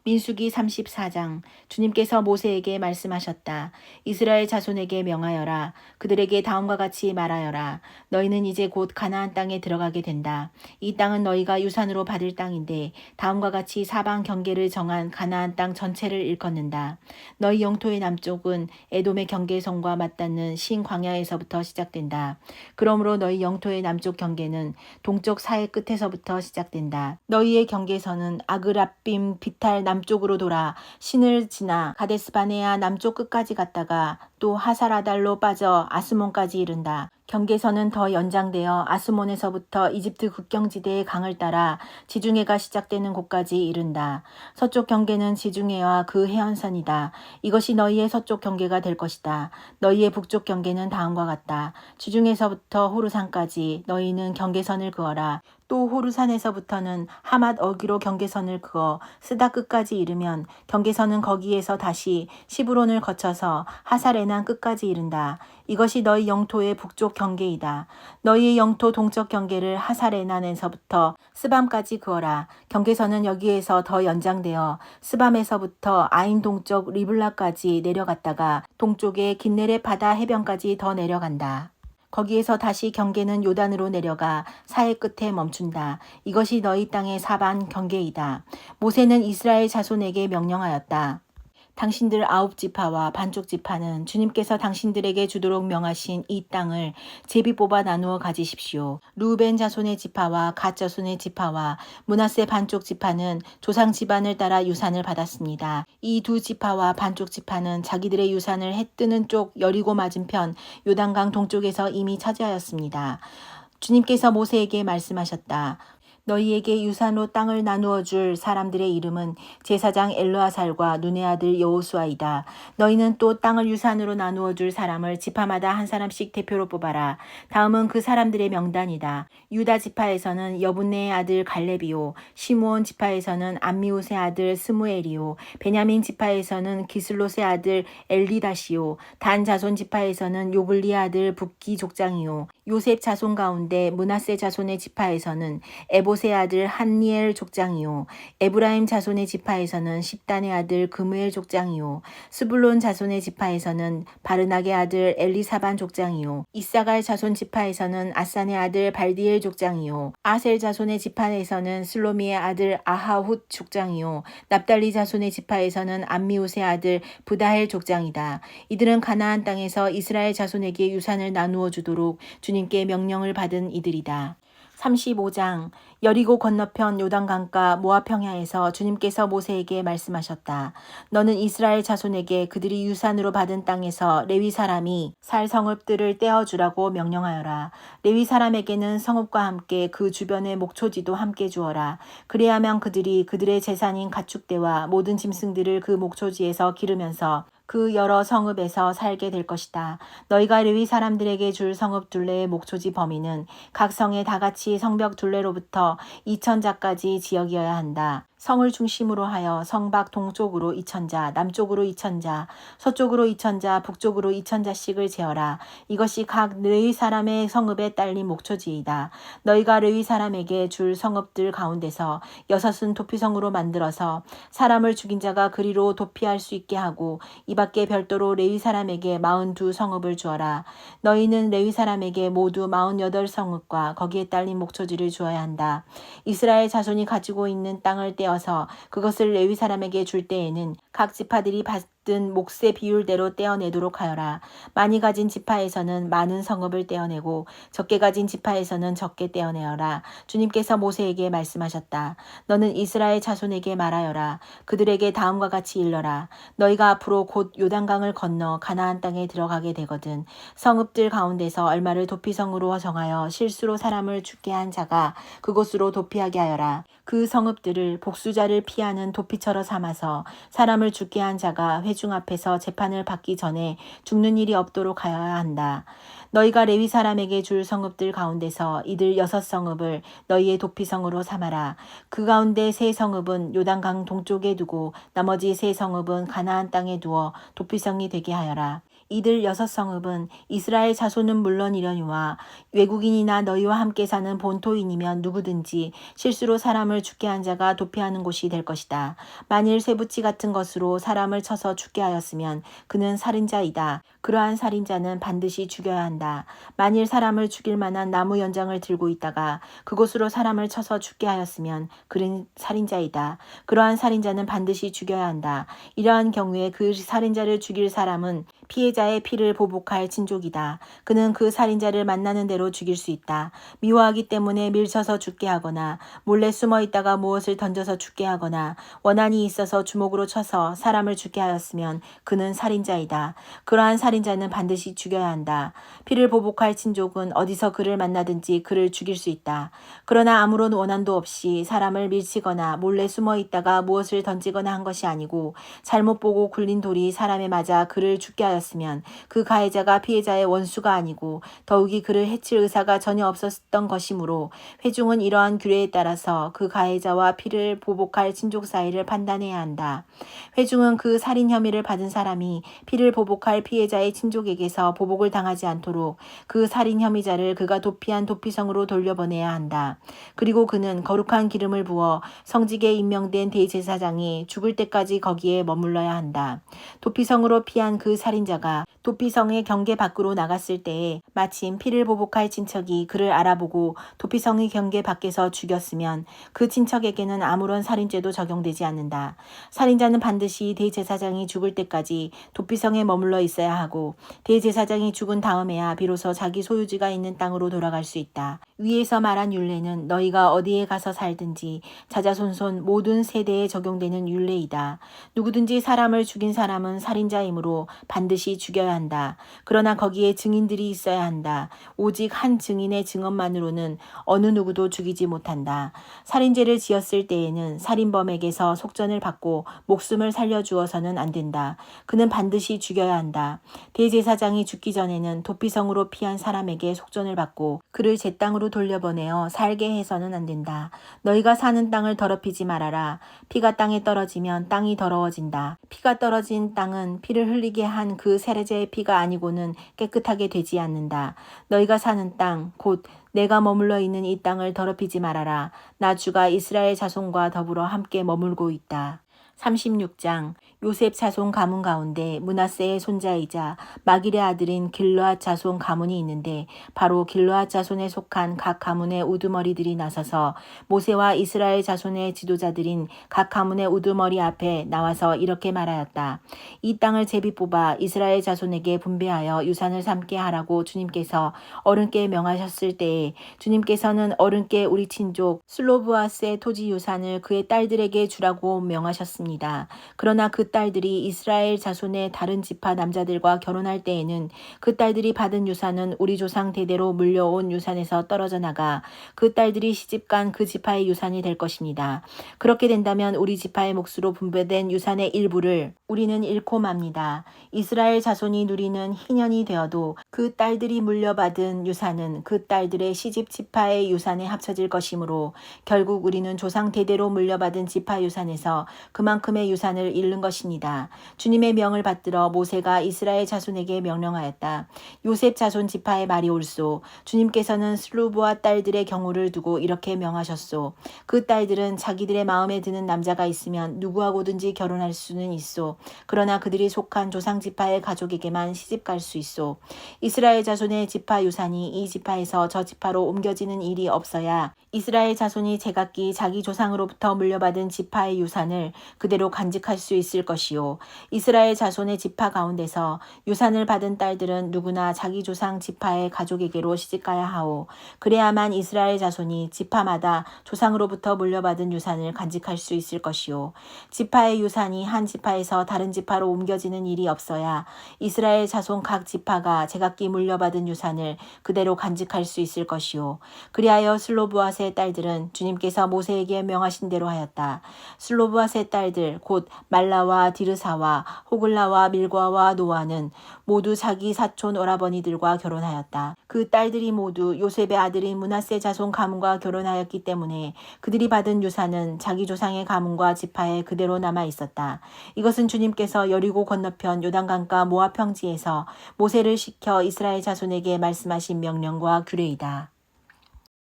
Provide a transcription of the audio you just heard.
민수기 34장. 주님께서 모세에게 말씀하셨다. 이스라엘 자손에게 명하여라. 그들에게 다음과 같이 말하여라. 너희는 이제 곧 가나안 땅에 들어가게 된다. 이 땅은 너희가 유산으로 받을 땅인데 다음과 같이 사방 경계를 정한 가나안 땅 전체를 일컫는다. 너희 영토의 남쪽은 에돔의 경계선과 맞닿는 신 광야에서부터 시작된다. 그러므로 너희 영토의 남쪽 경계는 동쪽 사해 끝에서부터 시작된다. 너희의 경계선은 아그라빔 비탈 남쪽으로 돌아 신을 지나 가데스바네아 남쪽 끝까지 갔다가 또 하사라달로 빠져 아스몬까지 이른다. 경계선은 더 연장되어 아스몬에서부터 이집트 국경지대의 강을 따라 지중해가 시작되는 곳까지 이른다. 서쪽 경계는 지중해와 그 해안선이다. 이것이 너희의 서쪽 경계가 될 것이다. 너희의 북쪽 경계는 다음과 같다. 지중해서부터 호르산까지 너희는 경계선을 그어라. 또 호르산에서부터는 하맛 어기로 경계선을 그어 스다 끝까지 이르면 경계선은 거기에서 다시 시브론을 거쳐서 하사레난 끝까지 이른다. 이것이 너희 영토의 북쪽 경계이다. 너희의 영토 동쪽 경계를 하사레난에서부터 스밤까지 그어라. 경계선은 여기에서 더 연장되어 스밤에서부터 아인 동쪽 리블라까지 내려갔다가 동쪽의 긴네렛 바다 해변까지 더 내려간다. 거기에서 다시 경계는 요단으로 내려가 사해 끝에 멈춘다. 이것이 너희 땅의 사반 경계이다. 모세는 이스라엘 자손에게 명령하였다. 당신들 9지파와 반쪽 지파는 주님께서 당신들에게 주도록 명하신 이 땅을 제비 뽑아 나누어 가지십시오. 루벤 자손의 지파와 갓 자손의 지파와 므낫세 반쪽 지파는 조상 집안을 따라 유산을 받았습니다. 이 두 지파와 반쪽 지파는 자기들의 유산을 해 뜨는 쪽 여리고 맞은편 요단강 동쪽에서 이미 차지하였습니다. 주님께서 모세에게 말씀하셨다. 너희에게 유산으로 땅을 나누어 줄 사람들의 이름은 제사장 엘르아살과 눈의 아들 여호수아이다. 너희는 또 땅을 유산으로 나누어 줄 사람을 지파마다 한 사람씩 대표로 뽑아라. 다음은 그 사람들의 명단이다. 유다 지파에서는 여분네의 아들 갈렙이요, 시므온 지파에서는 암미우스의 아들 스무엘이요, 베냐민 지파에서는 기슬롯의 아들 엘리다시요, 단 자손 지파에서는 요블리의 아들 붓기 족장이요, 요셉 자손 가운데 므낫세 자손의 지파에서는 에봇의 아들 한니엘 족장이요, 에브라임 자손의 지파에서는 십단의 아들 그무엘 족장이요, 스불론 자손의 지파에서는 바르낙의 아들 엘리사반 족장이요, 이사갈 자손 지파에서는 아산의 아들 발디엘 족장이요, 아셀 자손의 지파에서는 슬로미의 아들 아하훗 족장이요, 납달리 자손의 지파에서는 암미우스의 아들 부다헬 족장이다. 이들은 가나안 땅에서 이스라엘 자손에게 유산을 나누어 주도록 주님께 명령을 받은 이들이다. 35장. 여리고 건너편 요단강가 모압 평야에서 주님께서 모세에게 말씀하셨다. 너는 이스라엘 자손에게 그들이 유산으로 받은 땅에서 레위 사람이 살 성읍들을 떼어주라고 명령하여라. 레위 사람에게는 성읍과 함께 그 주변의 목초지도 함께 주어라. 그래야만 그들이 그들의 재산인 가축대와 모든 짐승들을 그 목초지에서 기르면서 그 여러 성읍에서 살게 될 것이다. 너희가 레위 사람들에게 줄 성읍 둘레의 목초지 범위는 각 성에 다같이 성벽 둘레로부터 2000자까지 지역이어야 한다. 성을 중심으로 하여 성 밖 동쪽으로 2000자, 남쪽으로 2000자, 서쪽으로 2000자, 북쪽으로 2000자씩을 재어라. 이것이 각 레위 사람의 성읍에 딸린 목초지이다. 너희가 레위 사람에게 줄 성읍들 가운데서 6은 도피성으로 만들어서 사람을 죽인 자가 그리로 도피할 수 있게 하고 이 밖에 별도로 레위 사람에게 42 성읍을 주어라. 너희는 레위 사람에게 모두 48 성읍과 거기에 딸린 목초지를 주어야 한다. 이스라엘 자손이 가지고 있는 땅을 떼어서 그것을 레위 사람에게 줄 때에는 각 지파들이 받은 몫의 비율대로 떼어내도록 하여라. 많이 가진 지파에서는 많은 성읍을 떼어내고 적게 가진 지파에서는 적게 떼어내어라. 주님께서 모세에게 말씀하셨다. 너는 이스라엘 자손에게 말하여라. 그들에게 다음과 같이 일러라. 너희가 앞으로 곧 요단강을 건너 가나안 땅에 들어가게 되거든. 성읍들 가운데서 얼마를 도피성으로 정하여 실수로 사람을 죽게 한 자가 그곳으로 도피하게 하여라. 그 성읍들을 복수자를 피하는 도피처로 삼아서 사람을 죽게 한 자가 회중 앞에서 재판을 받기 전에 죽는 일이 없도록 하여야 한다. 너희가 레위 사람에게 줄 성읍들 가운데서 이들 6성읍을 너희의 도피성으로 삼아라. 그 가운데 3성읍은 요단강 동쪽에 두고 나머지 3성읍은 가나안 땅에 두어 도피성이 되게 하여라. 이들 6성읍은 이스라엘 자손은 물론이려니와 외국인이나 너희와 함께 사는 본토인이면 누구든지 실수로 사람을 죽게 한 자가 도피하는 곳이 될 것이다. 만일 쇠붙이 같은 것으로 사람을 쳐서 죽게 하였으면 그는 살인자이다. 그러한 살인자는 반드시 죽여야 한다. 만일 사람을 죽일 만한 나무 연장을 들고 있다가 그곳으로 사람을 쳐서 죽게 하였으면 그는 살인자이다. 그러한 살인자는 반드시 죽여야 한다. 이러한 경우에 그 살인자를 죽일 사람은 피해자의 피를 보복할 친족이다. 그는 그 살인자를 만나는 대로 죽일 수 있다. 미워하기 때문에 밀쳐서 죽게 하거나 몰래 숨어 있다가 무엇을 던져서 죽게 하거나 원한이 있어서 주먹으로 쳐서 사람을 죽게 하였으면 그는 살인자이다. 그러한 살인자는 반드시 죽여야 한다. 피를 보복할 친족은 어디서 그를 만나든지 그를 죽일 수 있다. 그러나 아무런 원한도 없이 사람을 밀치거나 몰래 숨어 있다가 무엇을 던지거나 한 것이 아니고 잘못 보고 굴린 돌이 사람에 맞아 그를 죽게 하였으면 그 가해자가 피해자의 원수가 아니고 더욱이 그를 해칠 의사가 전혀 없었던 것이므로 회중은 이러한 규례에 따라서 그 가해자와 피를 보복할 친족 사이를 판단해야 한다. 회중은 그 살인 혐의를 받은 사람이 피를 보복할 피해자의 친족에게서 보복을 당하지 않도록 그 살인 혐의자를 그가 도피한 도피성으로 돌려보내야 한다. 그리고 그는 거룩한 기름을 부어 성직에 임명된 대제사장이 죽을 때까지 거기에 머물러야 한다. 도피성으로 피한 그 살인자가 도피성의 경계 밖으로 나갔을 때에 마침 피를 보복할 친척이 그를 알아보고 도피성의 경계 밖에서 죽였으면 그 친척에게는 아무런 살인죄도 적용되지 않는다. 살인자는 반드시 대제사장이 죽을 때까지 도피성에 머물러 있어야 하고 대제사장이 죽은 다음에야 비로소 자기 소유지가 있는 땅으로 돌아갈 수 있다. 위에서 말한 율례는 너희가 어디에 가서 살든지 자자손손 모든 세대에 적용되는 율례이다. 누구든지 사람을 죽인 사람은 살인자이므로 반드시 죽여야 한다. 그러나 거기에 증인들이 있어야 한다. 오직 한 증인의 증언만으로는 어느 누구도 죽이지 못한다. 살인죄를 지었을 때에는 살인범에게서 속전을 받고 목숨을 살려주어서는 안 된다. 그는 반드시 죽여야 한다. 대제사장이 죽기 전에는 도피성으로 피한 사람에게 속전을 받고 그를 제 땅으로 돌려보내어 살게 해서는 안 된다. 너희가 사는 땅을 더럽히지 말아라. 피가 땅에 떨어지면 땅이 더러워진다. 피가 떨어진 땅은 피를 흘리게 한 그 세례자의 피가 아니고는 깨끗하게 되지 않는다. 너희가 사는 땅, 곧 내가 머물러 있는 이 땅을 더럽히지 말아라. 나 주가 이스라엘 자손과 더불어 함께 머물고 있다. 36장 요셉 자손 가문 가운데 므낫세의 손자이자 마길의 아들인 길르앗 자손 가문이 있는데 바로 길르앗 자손에 속한 각 가문의 우두머리들이 나서서 모세와 이스라엘 자손의 지도자들인 각 가문의 우두머리 앞에 나와서 이렇게 말하였다. 이 땅을 제비 뽑아 이스라엘 자손에게 분배하여 유산을 삼게 하라고 주님께서 어른께 명하셨을 때에 주님께서는 어른께 우리 친족 슬로브아스의 토지 유산을 그의 딸들에게 주라고 명하셨습니다. 그러나 그 딸들이 이스라엘 자손의 다른 지파 남자들과 결혼할 때에는 그 딸들이 받은 유산은 우리 조상 대대로 물려온 유산에서 떨어져 나가 그 딸들이 시집간 그 지파의 유산이 될 것입니다. 그렇게 된다면 우리 지파의 몫으로 분배된 유산의 일부를 우리는 잃고 맙니다. 이스라엘 자손이 누리는 희년이 되어도 그 딸들이 물려받은 유산은 그 딸들의 시집 지파의 유산에 합쳐질 것이므로 결국 우리는 조상 대대로 물려받은 지파 유산에서 그만큼의 유산을 잃는 것입니다. 주님의 명을 받들어 모세가 이스라엘 자손에게 명령하였다. 요셉 자손 지파의 말이 옳소. 주님께서는 슬루브와 딸들의 경우를 두고 이렇게 명하셨소. 그 딸들은 자기들의 마음에 드는 남자가 있으면 누구하고든지 결혼할 수는 있소. 그러나 그들이 속한 조상 지파의 가족에게만 시집갈 수 있소. 이스라엘 자손의 지파 유산이 이 지파에서 저 지파로 옮겨지는 일이 없어야 이스라엘 자손이 제각기 자기 조상으로부터 물려받은 지파의 유산을 그대로 간직할 수 있을 것이요. 이스라엘 자손의 지파 가운데서 유산을 받은 딸들은 누구나 자기 조상 지파의 가족에게로 시집가야 하오. 그래야만 이스라엘 자손이 지파마다 조상으로부터 물려받은 유산을 간직할 수 있을 것이요. 지파의 유산이 한 지파에서 다른 지파로 옮겨지는 일이 없어야 이스라엘 자손 각 지파가 제각기 물려받은 유산을 그대로 간직할 수 있을 것이요. 그리하여 슬로브앗의 딸들은 주님께서 모세에게 명하신 대로 하였다. 슬로브앗의 딸들 딸들 곧 말라와 디르사와 호글라와 밀과와 노아는 모두 자기 사촌 오라버니들과 결혼하였다. 그 딸들이 모두 요셉의 아들인 므낫세 자손 가문과 결혼하였기 때문에 그들이 받은 유산은 자기 조상의 가문과 지파에 그대로 남아 있었다. 이것은 주님께서 여리고 건너편 요단강가 모압 평지에서 모세를 시켜 이스라엘 자손에게 말씀하신 명령과 규례이다.